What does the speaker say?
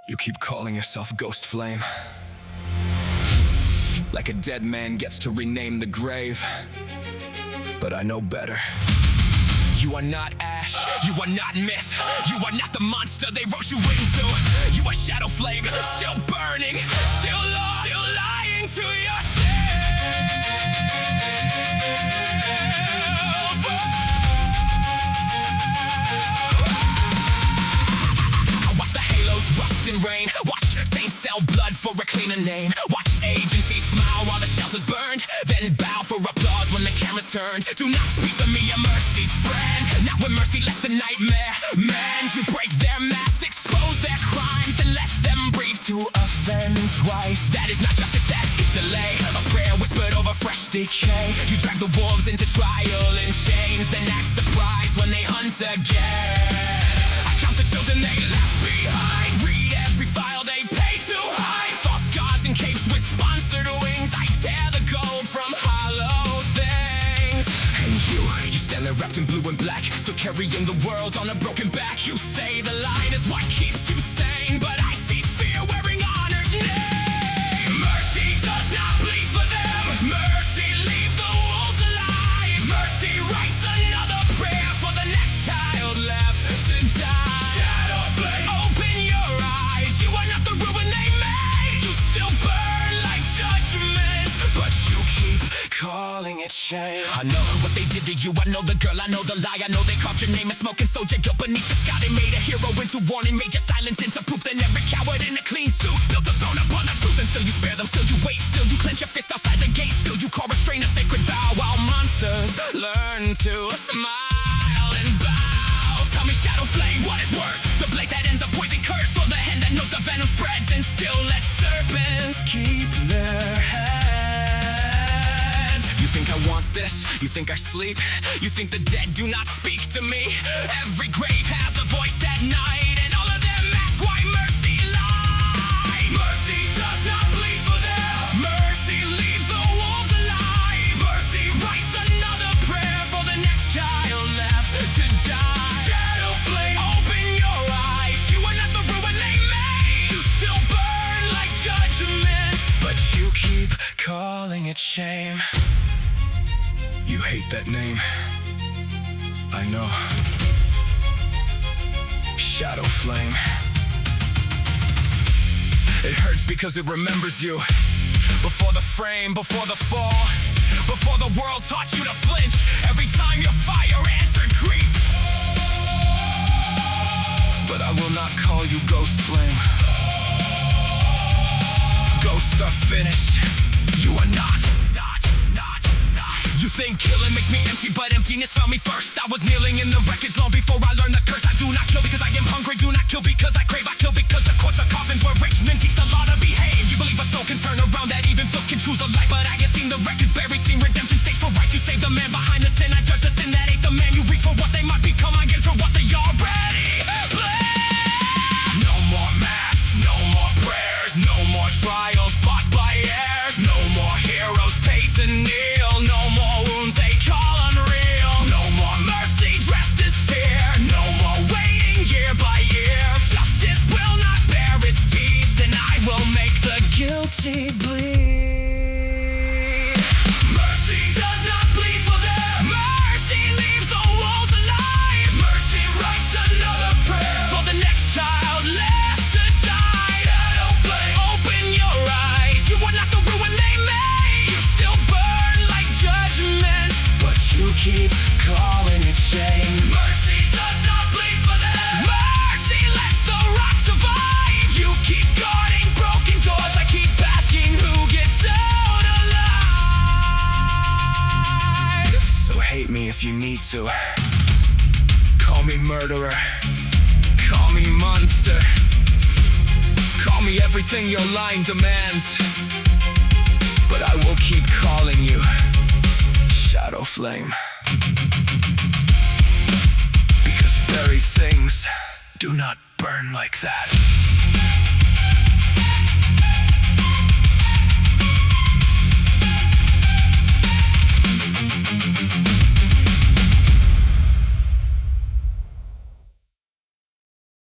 You keep calling yourself Ghostflame, like a dead man gets to rename the grave. But I know better. You are not ash, you are not myth, you are not the monster they wrote you into. You are Shadowflame, still burning, still lost, still lying to yourself. Watch the halos rust and rain, watch saints sell blood for a cleaner name. Watch agencies smile while the shelter's burned, then bow for applause when the camera's turned. Do not speak to me, a mercy friend. Not when mercy lets the nightmare mend. You break their mask, expose their crimes, then let them breathe to offend twice. That is not justice, that is delay. A prayer whispered over fresh decay. You drag the wolves into trial in chains, then act surprised when they hunt again. I count the children they left behind, read every file they pay to hide. False gods and capes with sponsored wings, I tear the gold from hollow things. And you stand there wrapped in blue and black, still carrying the world on a broken back. You say the light is what keeps you sane, but I see fear wearing honor's name. Mercy does not bleed for them, mercy leaves the wolves alive. Mercy writes another prayer for the next child left to die. Shadowflame, open your eyes, you are not the ruin they made. You still burn like judgment, but you keep calling it shame. I know what they did to you, I know the girl, I know the lie. I know they carved your name and smoking soldier guilt beneath the sky. They made a hero into warning, made your silence into proof. Then every coward in a clean suit built a throne upon the truth. And still you spare them, still you wait, still you clench your fist outside the gate. Still you call restraint a sacred vow, while monsters learn to smile and bow. Tell me, Shadowflame, what is worse? The blade that ends a poison curse, or the hand that knows the venom spreads and still lets serpents keep their heads? You think I want this? You think I sleep? You think the dead do not speak to me? Every grave has a voice at night, and all of them ask why mercy lies. Mercy does not bleed for them, mercy leaves the wolves alive. Mercy writes another prayer for the next child left to die. Shadowflame, open your eyes, you are not the ruin they made. You still burn like judgment, but you keep calling it shame. You hate that name, I know. Shadowflame. It hurts because it remembers you. Before the frame, before the fall, before the world taught you to flinch. Every time your fire answered grief. But I will not call you Ghostflame. Ghosts are finished. You are not. You think killing makes me empty, but emptiness found me first. I was kneeling in the wreckage long before I learned the curse. I do not kill because I am hungry, do not kill because I crave. I kill because the courts are coffins where rich men teach the law to behave. You believe a soul can turn around, that even filth can choose a life. But I have seen the records buried, seen redemption stage for right. You save the man behind the sin, I judge the sin that ate the man. You reach for what they might become, I get for what they already blame. No more masks, no more prayers, no more trials bought by heirs. No more heroes paid to kneel, no more wounds they call unreal. No more mercy dressed as fear, no more waiting year by year. If justice will not bear its teeth, then I will make the guilty bleed. Mercy does not bleed for them, mercy leaves the wolves alive. Mercy writes another prayer for the next child left to die. Shadowflame, open your eyes, you are not the ruin they made. You still burn like judgment, but you keep calling it shame. Mercy does not bleed for them, mercy lets the rock survive. You keep guarding broken doors, I keep asking who gets out alive. So hate me if you need to. Call me murderer, call me monster, call me everything your line demands, but I will keep calling you Shadowflame. Because buried things do not burn like that.